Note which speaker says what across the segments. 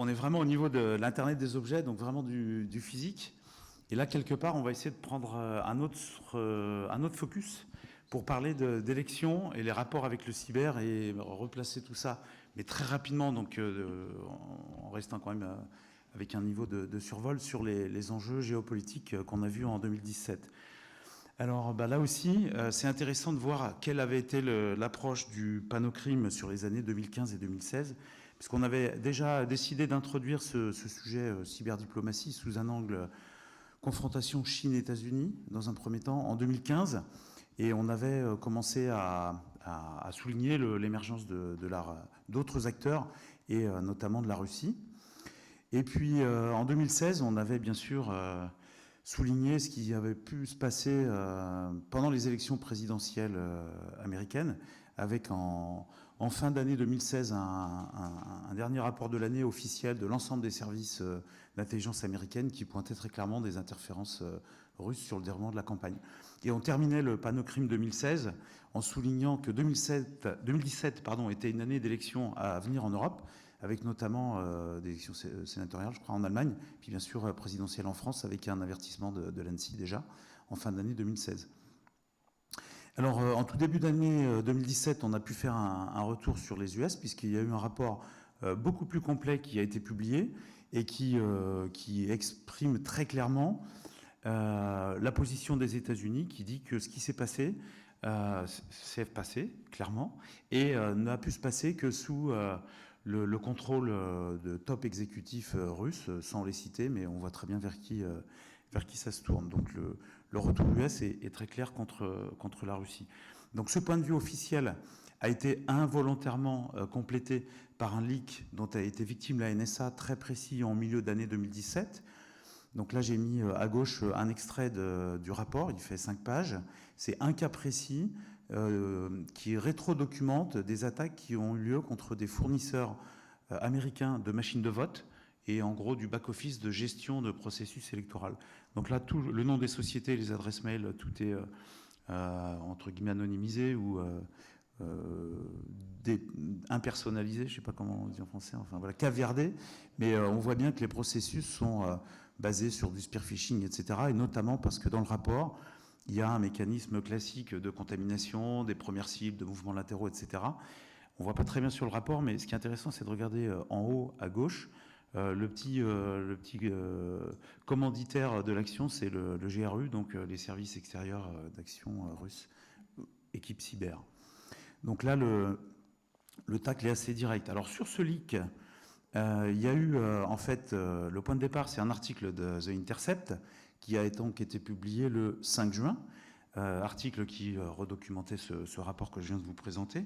Speaker 1: on est vraiment au niveau de l'Internet des objets, donc vraiment du physique. Et là, quelque part, on va essayer de prendre un autre focus pour parler d'élections et les rapports avec le cyber et replacer tout ça, mais très rapidement, donc en restant quand même avec un niveau de survol sur les enjeux géopolitiques qu'on a vus en 2017. Alors là aussi, c'est intéressant de voir quelle avait été l'approche du Panocrime sur les années 2015 et 2016, puisqu'on avait déjà décidé d'introduire ce sujet cyberdiplomatie sous un angle confrontation Chine-États-Unis dans un premier temps en 2015, et on avait commencé à souligner l'émergence d'autres acteurs, et notamment de la Russie. Et puis en 2016, on avait bien sûr souligné ce qui avait pu se passer pendant les élections présidentielles américaines, avec en fin d'année 2016 un dernier rapport de l'année officiel de l'ensemble des services d'intelligence américaine qui pointait très clairement des interférences russes sur le déroulement de la campagne. Et on terminait le Panocrime 2016 en soulignant que 2017 était une année d'élections à venir en Europe, avec notamment des élections sénatoriales, je crois, en Allemagne, puis bien sûr présidentielle en France, avec un avertissement de l'ANSSI déjà, en fin d'année 2016. Alors, en tout début d'année 2017, on a pu faire un retour sur les US, puisqu'il y a eu un rapport beaucoup plus complet qui a été publié, et qui exprime très clairement la position des États-Unis, qui dit que ce qui s'est passé, s'est passé, clairement, et n'a pu se passer que sous le contrôle de top exécutifs russes, sans les citer, mais on voit très bien vers qui ça se tourne. Donc le retour US est très clair contre la Russie. Donc ce point de vue officiel a été involontairement complété par un leak dont a été victime la NSA, très précis en milieu d'année 2017. Donc là, j'ai mis à gauche un extrait du rapport, il fait 5 pages. C'est un cas précis qui rétro-documente des attaques qui ont eu lieu contre des fournisseurs américains de machines de vote et en gros du back-office de gestion de processus électoral. Donc là, tout le nom des sociétés, les adresses mail, tout est entre guillemets anonymisé ou impersonnalisé, je ne sais pas comment on dit en français, enfin voilà, caviardé, mais on voit bien que les processus sont basés sur du spear phishing, etc. Et notamment parce que dans le rapport, il y a un mécanisme classique de contamination, des premières cibles, de mouvements latéraux, etc. On ne voit pas très bien sur le rapport, mais ce qui est intéressant, c'est de regarder en haut à gauche. Le petit commanditaire de l'action, c'est le GRU, donc les services extérieurs d'action russes, équipe cyber. Donc là, le tacle est assez direct. Alors sur ce leak, il y a eu en fait le point de départ, c'est un article de The Intercept qui a donc été publié le 5 juin, article qui redocumentait ce rapport que je viens de vous présenter.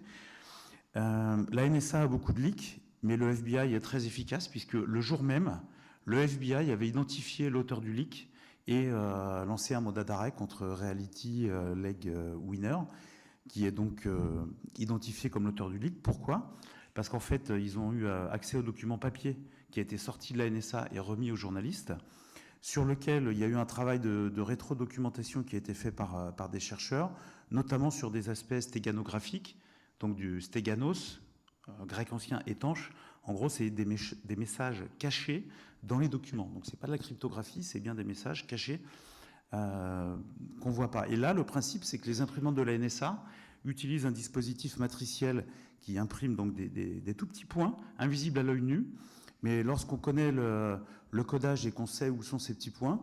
Speaker 1: La NSA a beaucoup de leaks, mais le FBI est très efficace puisque le jour même, le FBI avait identifié l'auteur du leak et lancé un mandat d'arrêt contre Reality Leg Winner, qui est donc identifié comme l'auteur du leak. Pourquoi ? Parce qu'en fait, ils ont eu accès aux documents papier qui a été sorti de la NSA et remis aux journalistes, sur lequel il y a eu un travail de rétro-documentation qui a été fait par des chercheurs, notamment sur des aspects stéganographiques, donc du stéganos, grec ancien étanche. En gros, c'est des messages cachés dans les documents. Donc c'est pas de la cryptographie, c'est bien des messages cachés qu'on voit pas. Et là, le principe, c'est que les imprimantes de la NSA utilisent un dispositif matriciel qui imprime donc des tout petits points, invisibles à l'œil nu, mais lorsqu'on connaît le codage et qu'on sait où sont ces petits points,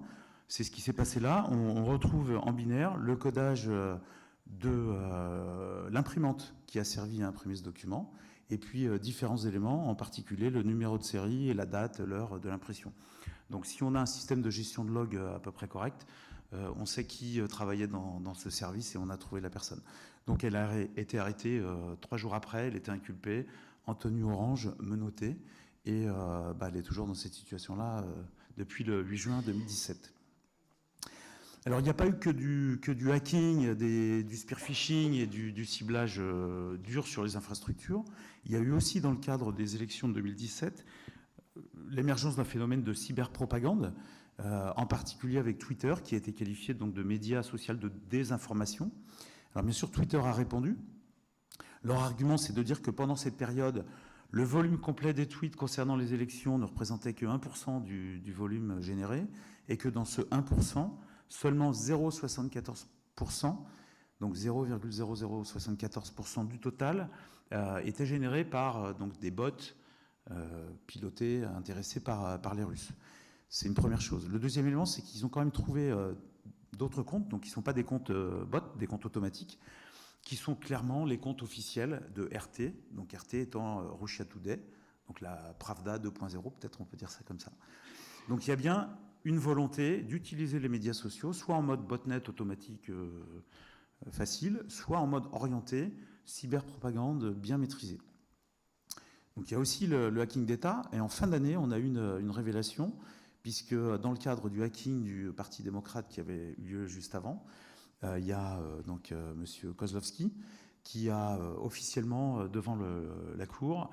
Speaker 1: c'est ce qui s'est passé là, on retrouve en binaire le codage de l'imprimante qui a servi à imprimer ce document, et puis différents éléments, en particulier le numéro de série et la date, l'heure de l'impression. Donc si on a un système de gestion de log à peu près correct, on sait qui travaillait dans ce service et on a trouvé la personne. Donc elle a été arrêtée 3 jours après, elle était inculpée, en tenue orange, menottée, et elle est toujours dans cette situation-là depuis le 8 juin 2017. Alors il n'y a pas eu que du hacking, du spear phishing et du ciblage dur sur les infrastructures. Il y a eu aussi dans le cadre des élections de 2017 l'émergence d'un phénomène de cyberpropagande, en particulier avec Twitter, qui a été qualifié donc de média social de désinformation. Alors bien sûr, Twitter a répondu. Leur argument, c'est de dire que pendant cette période, Le volume complet des tweets concernant les élections ne représentait que 1% du volume généré, et que dans ce 1%, seulement 0,74%, donc 0,0074% du total, était généré par donc des bots pilotés, intéressés par les Russes. C'est une première chose. Le deuxième élément, c'est qu'ils ont quand même trouvé d'autres comptes, donc qui ne sont pas des comptes bots, des comptes automatiques, qui sont clairement les comptes officiels de RT, donc RT étant Russia Today, donc la Pravda 2.0, peut-être on peut dire ça comme ça. Donc il y a bien une volonté d'utiliser les médias sociaux, soit en mode botnet automatique facile, soit en mode orienté, cyberpropagande bien maîtrisée. Donc il y a aussi le hacking d'État, et en fin d'année, on a eu une révélation, puisque dans le cadre du hacking du Parti démocrate qui avait eu lieu juste avant, il y a donc M. Kozlowski qui a officiellement, devant la Cour,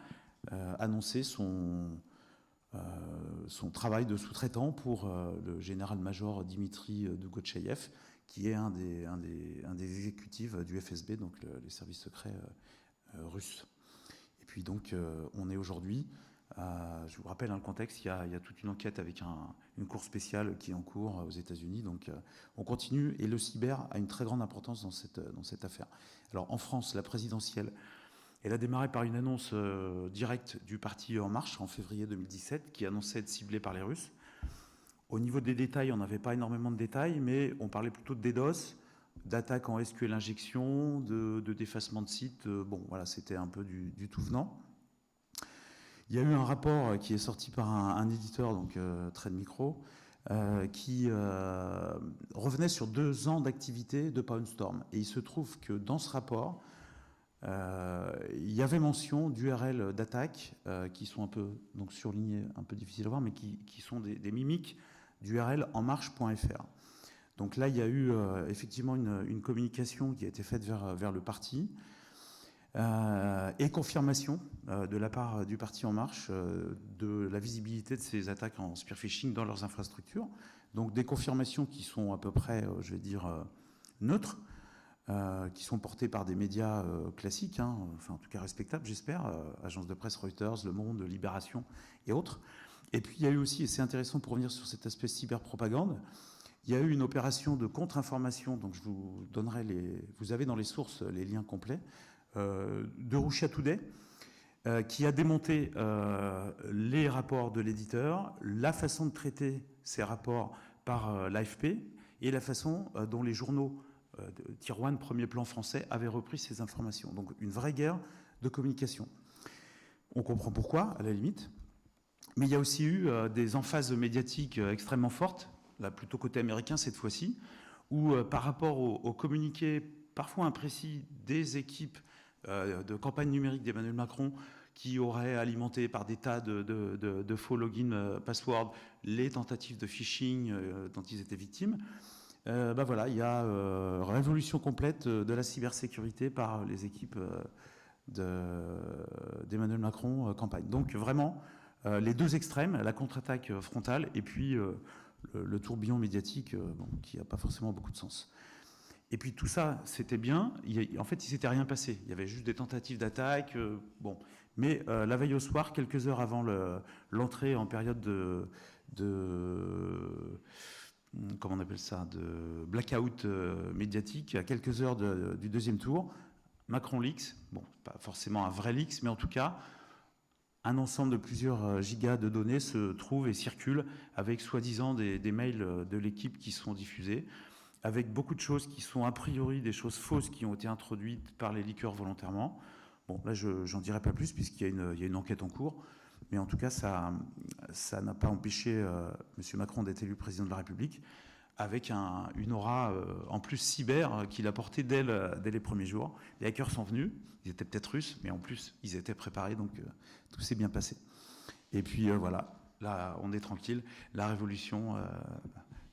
Speaker 1: annoncé son travail de sous-traitant pour le général-major Dimitri Dougotcheyev, qui est un des exécutifs du FSB, donc les services secrets russes. Et puis donc, on est aujourd'hui, je vous rappelle le contexte, il y a toute une enquête avec une cour spéciale qui est en cours aux États-Unis. Donc, on continue, et le cyber a une très grande importance dans cette affaire. Alors, en France, la présidentielle, elle a démarré par une annonce directe du parti En Marche en février 2017, qui annonçait être ciblé par les Russes. Au niveau des détails, on n'avait pas énormément de détails, mais on parlait plutôt de DDoS, d'attaques en SQL injection, de défacement de sites. Bon, voilà, c'était un peu du tout venant. Il y a eu un rapport qui est sorti par un éditeur, donc Trade Micro, qui revenait sur 2 ans d'activité de PoundStorm. Et il se trouve que dans ce rapport, il y avait mention d'URL d'attaque qui sont un peu donc surlignées, un peu difficiles à voir, mais qui sont des mimiques d'URL enmarche.fr. Donc là, il y a eu effectivement une communication qui a été faite vers le parti, et confirmation de la part du parti En Marche de la visibilité de ces attaques en spearphishing dans leurs infrastructures. Donc des confirmations qui sont à peu près, je vais dire, neutres, qui sont portées par des médias classiques, enfin en tout cas respectables, j'espère, agences de presse Reuters, Le Monde, Libération et autres. Et puis il y a eu aussi, et c'est intéressant pour revenir sur cet aspect cyberpropagande, il y a eu une opération de contre-information, donc je vous donnerai vous avez dans les sources les liens complets, de Russia Today, qui a démonté les rapports de l'éditeur, la façon de traiter ces rapports par l'AFP et la façon dont les journaux Tier 1, premier plan français, avaient repris ces informations. Donc une vraie guerre de communication. On comprend pourquoi, à la limite, mais il y a aussi eu des emphases médiatiques extrêmement fortes, là plutôt côté américain cette fois-ci, où par rapport aux communiqués parfois imprécis des équipes de campagne numérique d'Emmanuel Macron, qui auraient alimenté par des tas de faux login password les tentatives de phishing dont ils étaient victimes. Voilà, il y a révolution complète de la cybersécurité par les équipes d'Emmanuel Macron campagne. Donc vraiment, les 2 extrêmes, la contre-attaque frontale et puis le tourbillon médiatique qui n'a pas forcément beaucoup de sens. Et puis tout ça, c'était bien. En fait, il ne s'était rien passé. Il y avait juste des tentatives d'attaque. Mais la veille au soir, quelques heures avant l'entrée en période comment on appelle ça, de blackout médiatique, à quelques heures du 2e tour, Macron Leaks, pas forcément un vrai leaks, mais en tout cas, un ensemble de plusieurs gigas de données se trouve et circule avec soi-disant des mails de l'équipe qui sont diffusés, avec beaucoup de choses qui sont a priori des choses fausses qui ont été introduites par les leakers volontairement. Bon, là, j'en dirai pas plus puisqu'il y a une enquête en cours. Mais en tout cas, ça n'a pas empêché M. Macron d'être élu président de la République, avec une aura en plus cyber qu'il a portée dès les premiers jours. Les hackers sont venus, ils étaient peut-être russes, mais en plus, ils étaient préparés, donc tout s'est bien passé. Et puis voilà, là, on est tranquille. La révolution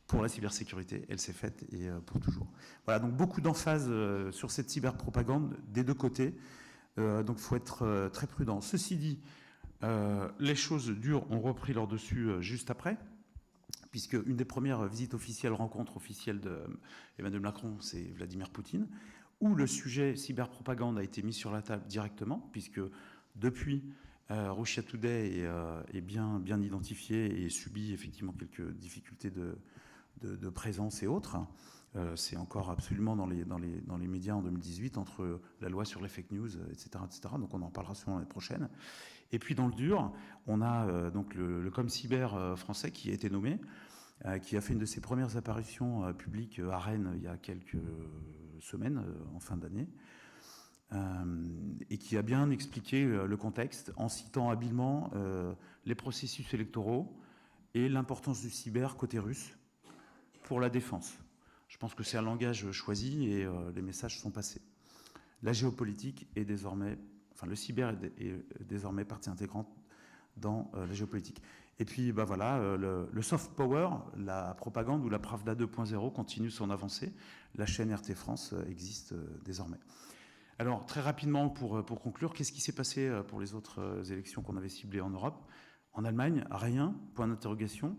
Speaker 1: pour la cybersécurité, elle s'est faite et pour toujours. Voilà, donc beaucoup d'emphase sur cette cyberpropagande des 2 côtés. Donc il faut être très prudent. Ceci dit, les choses dures ont repris leur dessus juste après, puisque une des premières visites officielles, rencontres officielles d'Emmanuel Macron, c'est Vladimir Poutine, où le sujet cyberpropagande a été mis sur la table directement, puisque depuis, Russia Today est bien identifié et subit effectivement quelques difficultés de présence et autres. C'est encore absolument dans les médias en 2018, entre la loi sur les fake news, etc., etc. Donc on en parlera sûrement l'année prochaine. Et puis dans le dur, on a donc le ComCyber français qui a été nommé, qui a fait une de ses premières apparitions publiques à Rennes il y a quelques semaines, en fin d'année, et qui a bien expliqué le contexte en citant habilement les processus électoraux et l'importance du cyber côté russe pour la défense. Je pense que c'est un langage choisi et les messages sont passés. La géopolitique est désormais, enfin le cyber est désormais partie intégrante dans la géopolitique. Et puis voilà, le soft power, la propagande ou la Pravda 2.0 continue son avancée. La chaîne RT France existe désormais. Alors très rapidement pour conclure, qu'est-ce qui s'est passé pour les autres élections qu'on avait ciblées en Europe? En Allemagne, rien, point d'interrogation.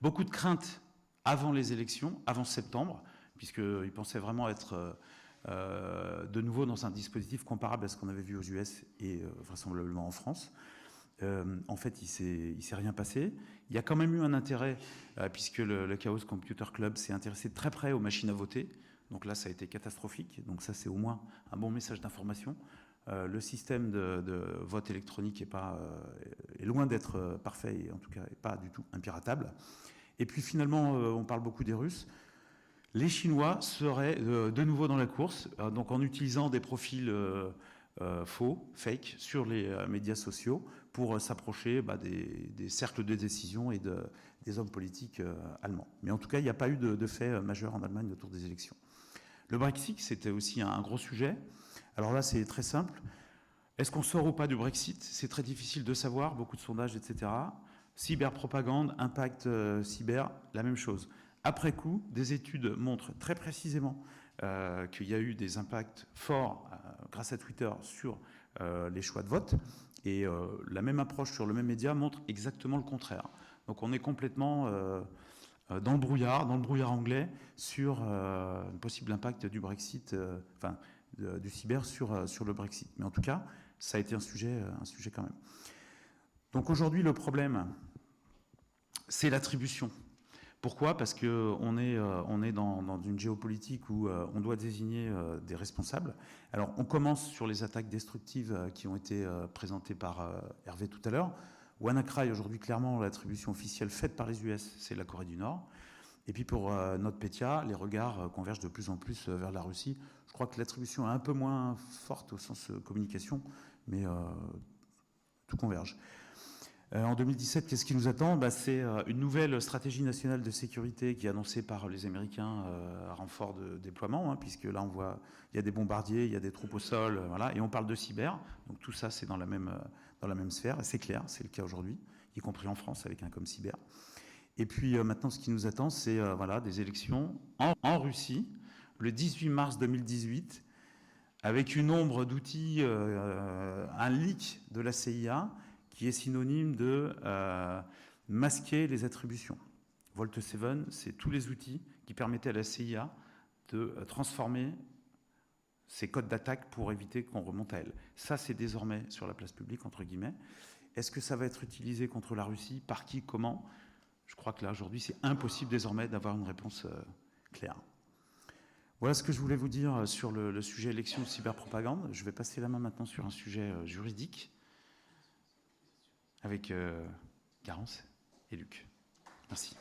Speaker 1: Beaucoup de craintes avant les élections, avant septembre, puisqu'ils pensaient vraiment être de nouveau dans un dispositif comparable à ce qu'on avait vu aux US et vraisemblablement en France. En fait, il s'est rien passé. Il y a quand même eu un intérêt, puisque le Chaos Computer Club s'est intéressé de très près aux machines à voter. Donc là, ça a été catastrophique. Donc ça, c'est au moins un bon message d'information. Le système de vote électronique est loin d'être parfait et en tout cas pas du tout impiratable. Et puis finalement, on parle beaucoup des Russes. Les Chinois seraient de nouveau dans la course, donc en utilisant des profils faux, fake, sur les médias sociaux pour s'approcher des cercles de décision et des hommes politiques allemands. Mais en tout cas, il n'y a pas eu de fait majeur en Allemagne autour des élections. Le Brexit, c'était aussi un gros sujet. Alors là, c'est très simple. Est-ce qu'on sort ou pas du Brexit? C'est très difficile de savoir, beaucoup de sondages, etc. Cyberpropagande, impact cyber, la même chose. Après coup, des études montrent très précisément qu'il y a eu des impacts forts grâce à Twitter sur les choix de vote. Et la même approche sur le même média montre exactement le contraire. Donc on est complètement dans le brouillard anglais sur un possible impact du Brexit, du cyber sur le Brexit. Mais en tout cas, ça a été un sujet quand même. Donc aujourd'hui, le problème, c'est l'attribution. Pourquoi? Parce qu'on est dans une géopolitique où on doit désigner des responsables. Alors, on commence sur les attaques destructives qui ont été présentées par Hervé tout à l'heure. WannaCry, aujourd'hui, clairement, l'attribution officielle faite par les US, c'est la Corée du Nord. Et puis pour NotPetya, les regards convergent de plus en plus vers la Russie. Je crois que l'attribution est un peu moins forte au sens communication, mais tout converge. En 2017, qu'est-ce qui nous attend? C'est une nouvelle stratégie nationale de sécurité qui est annoncée par les Américains à renfort de déploiement, puisque là on voit il y a des bombardiers, il y a des troupes au sol, voilà, et on parle de cyber. Donc tout ça c'est dans la même sphère, et c'est clair, c'est le cas aujourd'hui, y compris en France avec un ComCyber. Et puis maintenant ce qui nous attend, c'est des élections en Russie, le 18 mars 2018, avec une ombre d'outils, un leak de la CIA, qui est synonyme de masquer les attributions. Vault 7, c'est tous les outils qui permettaient à la CIA de transformer ses codes d'attaque pour éviter qu'on remonte à elle. Ça, c'est désormais sur la place publique, entre guillemets. Est-ce que ça va être utilisé contre la Russie? Par qui? Comment? Je crois que là, aujourd'hui, c'est impossible désormais d'avoir une réponse claire. Voilà ce que je voulais vous dire sur le sujet élection de cyberpropagande. Je vais passer la main maintenant sur un sujet juridique avec Garance et Luc. Merci.